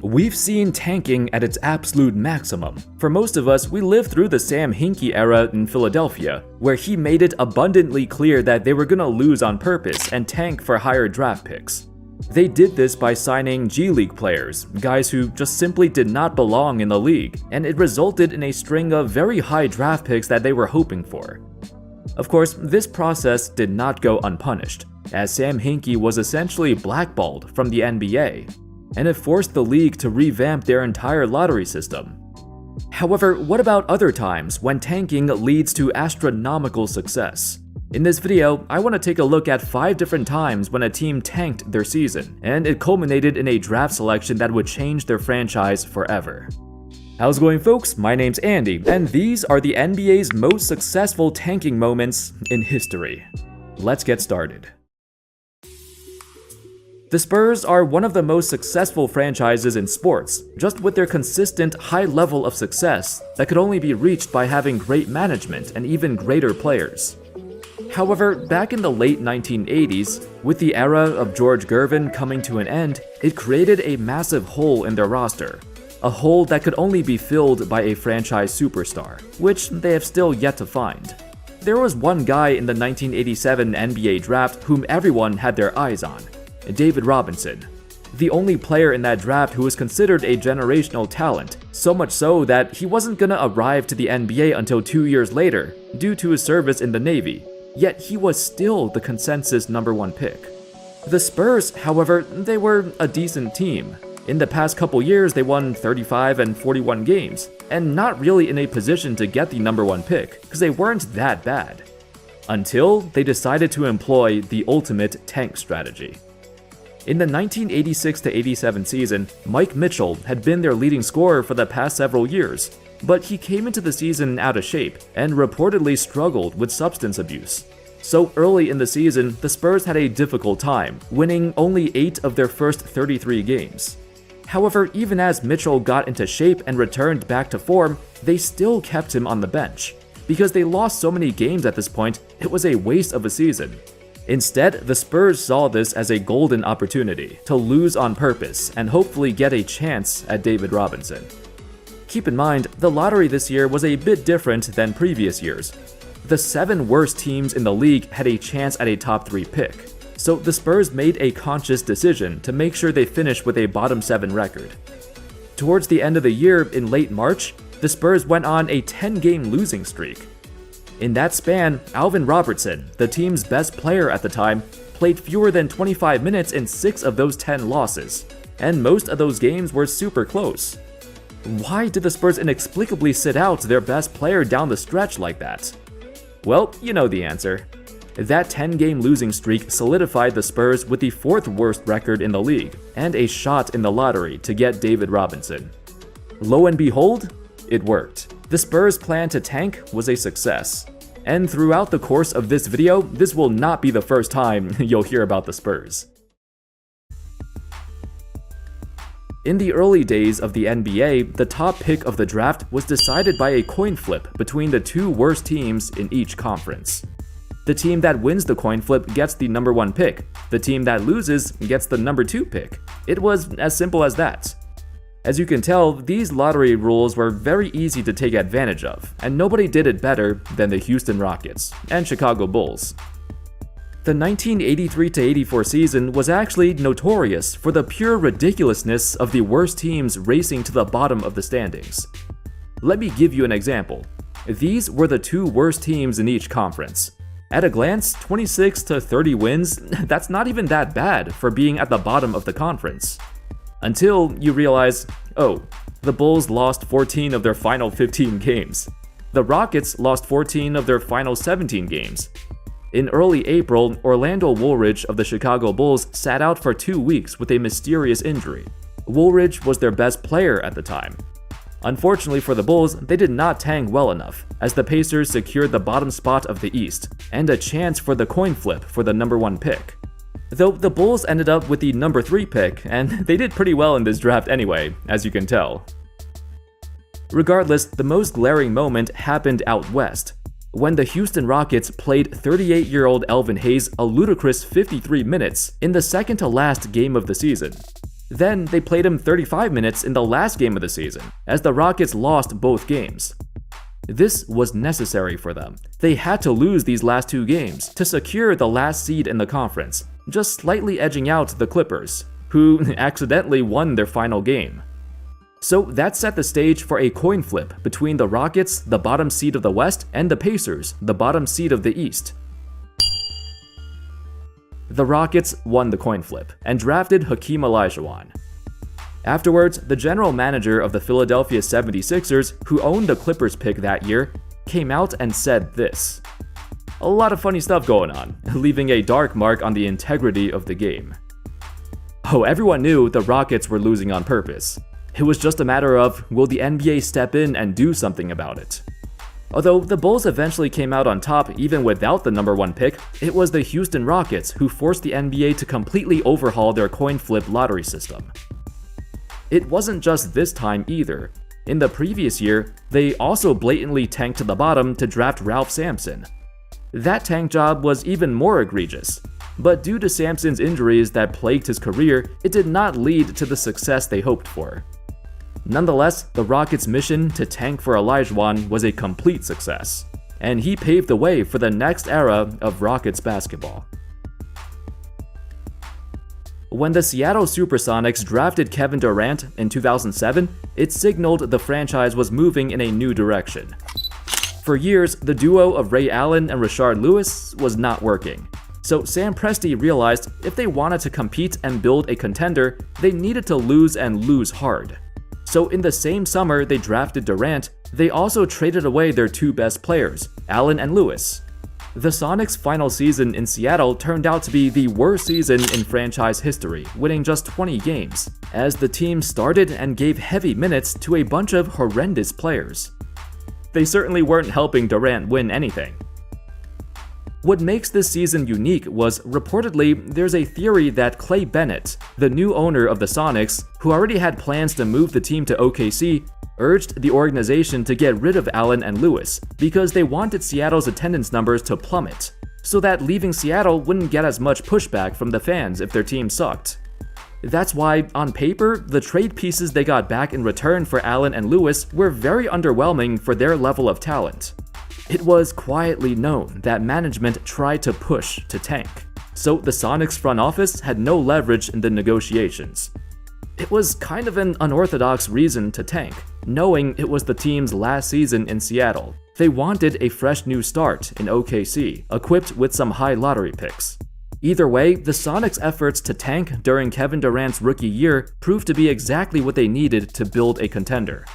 We've seen tanking at its absolute maximum. For most of us, we lived through the Sam Hinkie era in Philadelphia, where he made it abundantly clear that they were gonna lose on purpose and tank for higher draft picks. They did this by signing G League players, guys who just simply did not belong in the league, and it resulted in a string of very high draft picks that they were hoping for. Of course, this process did not go unpunished, as Sam Hinkie was essentially blackballed from the NBA, and it forced the league to revamp their entire lottery system. However, what about other times when tanking leads to astronomical success? In this video, I want to take a look at 5 different times when a team tanked their season, and it culminated in a draft selection that would change their franchise forever. How's it going, folks? My name's Andy, and these are the NBA's most successful tanking moments in history. Let's get started. The Spurs are one of the most successful franchises in sports, just with their consistent high level of success that could only be reached by having great management and even greater players. However, back in the late 1980s, with the era of George Gervin coming to an end, it created a massive hole in their roster. A hole that could only be filled by a franchise superstar, which they have still yet to find. There was one guy in the 1987 NBA draft whom everyone had their eyes on: David Robinson, the only player in that draft who was considered a generational talent, so much so that he wasn't gonna arrive to the NBA until 2 years later due to his service in the Navy, yet he was still the consensus #1 pick. The Spurs, however, they were a decent team. In the past couple years, they won 35 and 41 games, and not really in a position to get the #1 pick, because they weren't that bad. Until they decided to employ the ultimate tank strategy. In the 1986-87 season, Mike Mitchell had been their leading scorer for the past several years, but he came into the season out of shape and reportedly struggled with substance abuse. So early in the season, the Spurs had a difficult time, winning only 8 of their first 33 games. However, even as Mitchell got into shape and returned back to form, they still kept him on the bench. Because they lost so many games at this point, it was a waste of a season. Instead, the Spurs saw this as a golden opportunity to lose on purpose and hopefully get a chance at David Robinson. Keep in mind, the lottery this year was a bit different than previous years. The 7 worst teams in the league had a chance at a top 3 pick, so the Spurs made a conscious decision to make sure they finished with a bottom 7 record. Towards the end of the year, in late March, the Spurs went on a 10-game losing streak. In that span, Alvin Robertson, the team's best player at the time, played fewer than 25 minutes in 6 of those 10 losses, and most of those games were super close. Why did the Spurs inexplicably sit out their best player down the stretch like that? Well, you know the answer. That 10-game losing streak solidified the Spurs with the 4th worst record in the league, and a shot in the lottery to get David Robinson. Lo and behold, it worked. The Spurs' plan to tank was a success. And throughout the course of this video, this will not be the first time you'll hear about the Spurs. In the early days of the NBA, the top pick of the draft was decided by a coin flip between the 2 worst teams in each conference. The team that wins the coin flip gets the #1 pick. The team that loses gets the #2 pick. It was as simple as that. As you can tell, these lottery rules were very easy to take advantage of, and nobody did it better than the Houston Rockets and Chicago Bulls. The 1983-84 season was actually notorious for the pure ridiculousness of the worst teams racing to the bottom of the standings. Let me give you an example. These were the 2 worst teams in each conference. At a glance, 26 to 30 wins, that's not even that bad for being at the bottom of the conference. Until you realize, oh, the Bulls lost 14 of their final 15 games. The Rockets lost 14 of their final 17 games. In early April, Orlando Woolridge of the Chicago Bulls sat out for 2 weeks with a mysterious injury. Woolridge was their best player at the time. Unfortunately for the Bulls, they did not tank well enough, as the Pacers secured the bottom spot of the East, and a chance for the coin flip for the #1 pick. Though the Bulls ended up with the #3 pick, and they did pretty well in this draft anyway, as you can tell. Regardless, the most glaring moment happened out west, when the Houston Rockets played 38-year-old Elvin Hayes a ludicrous 53 minutes in the second-to-last game of the season. Then they played him 35 minutes in the last game of the season, as the Rockets lost both games. This was necessary for them. They had to lose these last 2 games to secure the last seed in the conference, just slightly edging out the Clippers, who accidentally won their final game. So that set the stage for a coin flip between the Rockets, the bottom seed of the West, and the Pacers, the bottom seed of the East. The Rockets won the coin flip and drafted Hakeem Olajuwon. Afterwards, the general manager of the Philadelphia 76ers, who owned the Clippers pick that year, came out and said this. A lot of funny stuff going on, leaving a dark mark on the integrity of the game. Oh, everyone knew the Rockets were losing on purpose. It was just a matter of, will the NBA step in and do something about it? Although the Bulls eventually came out on top even without the number 1 pick, it was the Houston Rockets who forced the NBA to completely overhaul their coin flip lottery system. It wasn't just this time either. In the previous year, they also blatantly tanked to the bottom to draft Ralph Sampson. That tank job was even more egregious. But due to Sampson's injuries that plagued his career, it did not lead to the success they hoped for. Nonetheless, the Rockets' mission to tank for Olajuwon was a complete success, and he paved the way for the next era of Rockets basketball. When the Seattle Supersonics drafted Kevin Durant in 2007, it signaled the franchise was moving in a new direction. For years, the duo of Ray Allen and Rashard Lewis was not working. So Sam Presti realized if they wanted to compete and build a contender, they needed to lose and lose hard. So in the same summer they drafted Durant, they also traded away their 2 best players, Allen and Lewis. The Sonics' final season in Seattle turned out to be the worst season in franchise history, winning just 20 games, as the team started and gave heavy minutes to a bunch of horrendous players. They certainly weren't helping Durant win anything. What makes this season unique was, reportedly, there's a theory that Clay Bennett, the new owner of the Sonics, who already had plans to move the team to OKC, urged the organization to get rid of Allen and Lewis because they wanted Seattle's attendance numbers to plummet, so that leaving Seattle wouldn't get as much pushback from the fans if their team sucked. That's why, on paper, the trade pieces they got back in return for Allen and Lewis were very underwhelming for their level of talent. It was quietly known that management tried to push to tank, so the Sonics front office had no leverage in the negotiations. It was kind of an unorthodox reason to tank, knowing it was the team's last season in Seattle. They wanted a fresh new start in OKC, equipped with some high lottery picks. Either way, the Sonics' efforts to tank during Kevin Durant's rookie year proved to be exactly what they needed to build a contender.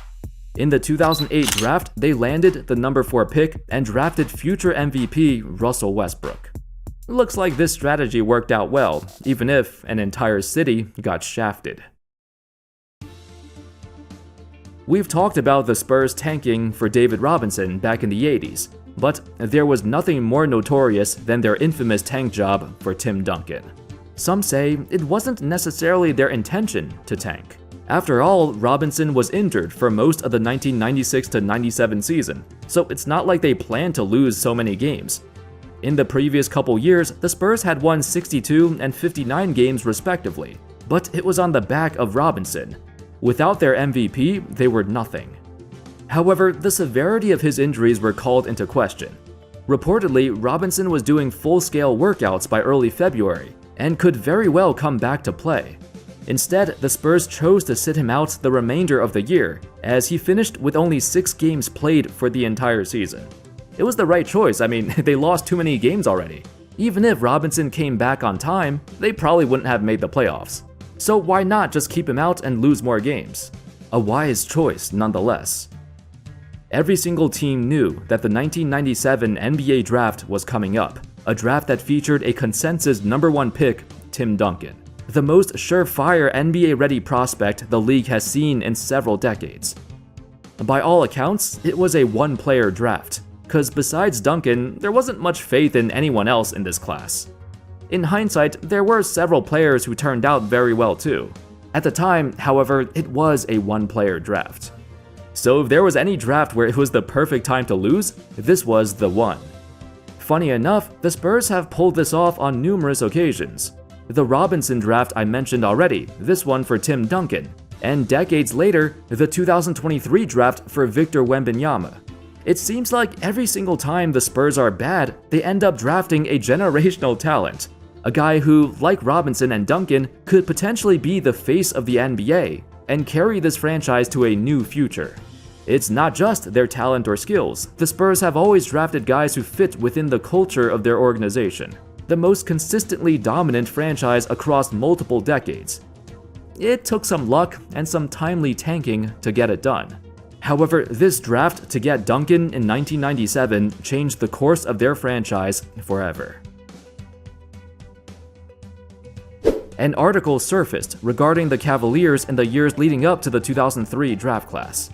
In the 2008 draft, they landed the number 4 pick and drafted future MVP Russell Westbrook. Looks like this strategy worked out well, even if an entire city got shafted. We've talked about the Spurs tanking for David Robinson back in the 80s, but there was nothing more notorious than their infamous tank job for Tim Duncan. Some say it wasn't necessarily their intention to tank. After all, Robinson was injured for most of the 1996-97 season, so it's not like they planned to lose so many games. In the previous couple years, the Spurs had won 62 and 59 games respectively, but it was on the back of Robinson. Without their MVP, they were nothing. However, the severity of his injuries were called into question. Reportedly, Robinson was doing full-scale workouts by early February, and could very well come back to play. Instead, the Spurs chose to sit him out the remainder of the year, as he finished with only 6 games played for the entire season. It was the right choice. I mean, they lost too many games already. Even if Robinson came back on time, they probably wouldn't have made the playoffs. So why not just keep him out and lose more games? A wise choice nonetheless. Every single team knew that the 1997 NBA draft was coming up, a draft that featured a consensus number 1 pick, Tim Duncan, the most surefire NBA-ready prospect the league has seen in several decades. By all accounts, it was a one-player draft, cause besides Duncan, there wasn't much faith in anyone else in this class. In hindsight, there were several players who turned out very well too. At the time, however, it was a one-player draft. So if there was any draft where it was the perfect time to lose, this was the one. Funny enough, the Spurs have pulled this off on numerous occasions. The Robinson draft I mentioned already, this one for Tim Duncan, and decades later, the 2023 draft for Victor Wembanyama. It seems like every single time the Spurs are bad, they end up drafting a generational talent. A guy who, like Robinson and Duncan, could potentially be the face of the NBA and carry this franchise to a new future. It's not just their talent or skills. The Spurs have always drafted guys who fit within the culture of their organization, the most consistently dominant franchise across multiple decades. It took some luck and some timely tanking to get it done. However, this draft to get Duncan in 1997 changed the course of their franchise forever. An article surfaced regarding the Cavaliers in the years leading up to the 2003 draft class.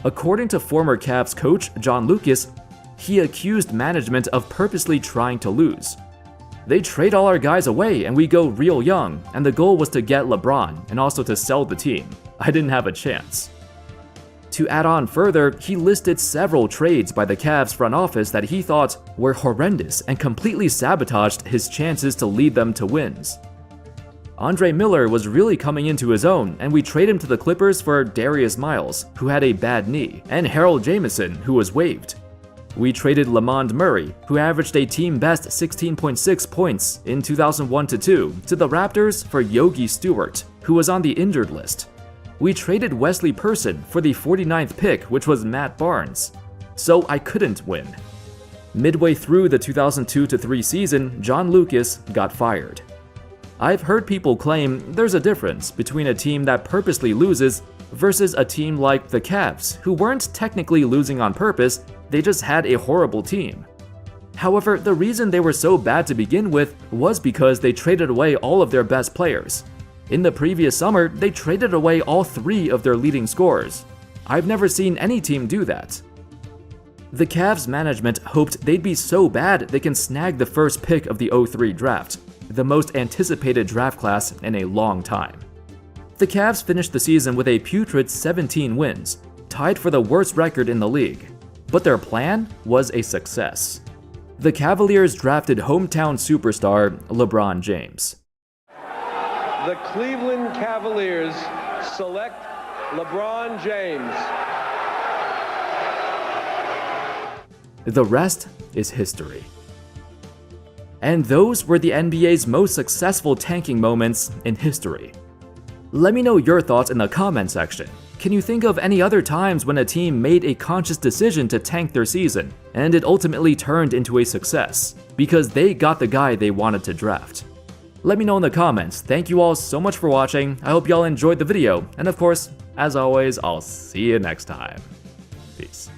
According to former Cavs coach John Lucas, he accused management of purposely trying to lose. They trade all our guys away and we go real young, and the goal was to get LeBron and also to sell the team. I didn't have a chance. To add on further, he listed several trades by the Cavs front office that he thought were horrendous and completely sabotaged his chances to lead them to wins. Andre Miller was really coming into his own, and we traded him to the Clippers for Darius Miles, who had a bad knee, and Harold Jamison, who was waived. We traded Lamond Murray, who averaged a team-best 16.6 points in 2001-2, to the Raptors for Yogi Stewart, who was on the injured list. We traded Wesley Person for the 49th pick, which was Matt Barnes. So I couldn't win. Midway through the 2002-3 season, John Lucas got fired. I've heard people claim there's a difference between a team that purposely loses versus a team like the Cavs, who weren't technically losing on purpose, they just had a horrible team. However, the reason they were so bad to begin with was because they traded away all of their best players. In the previous summer, they traded away all 3 of their leading scorers. I've never seen any team do that. The Cavs management hoped they'd be so bad they can snag the first pick of the 2003 draft, the most anticipated draft class in a long time. The Cavs finished the season with a putrid 17 wins, tied for the worst record in the league. But their plan was a success. The Cavaliers drafted hometown superstar LeBron James. The Cleveland Cavaliers select LeBron James. The rest is history. And those were the NBA's most successful tanking moments in history. Let me know your thoughts in the comment section. Can you think of any other times when a team made a conscious decision to tank their season, and it ultimately turned into a success, because they got the guy they wanted to draft? Let me know in the comments. Thank you all so much for watching. I hope y'all enjoyed the video, and of course, as always, I'll see you next time. Peace.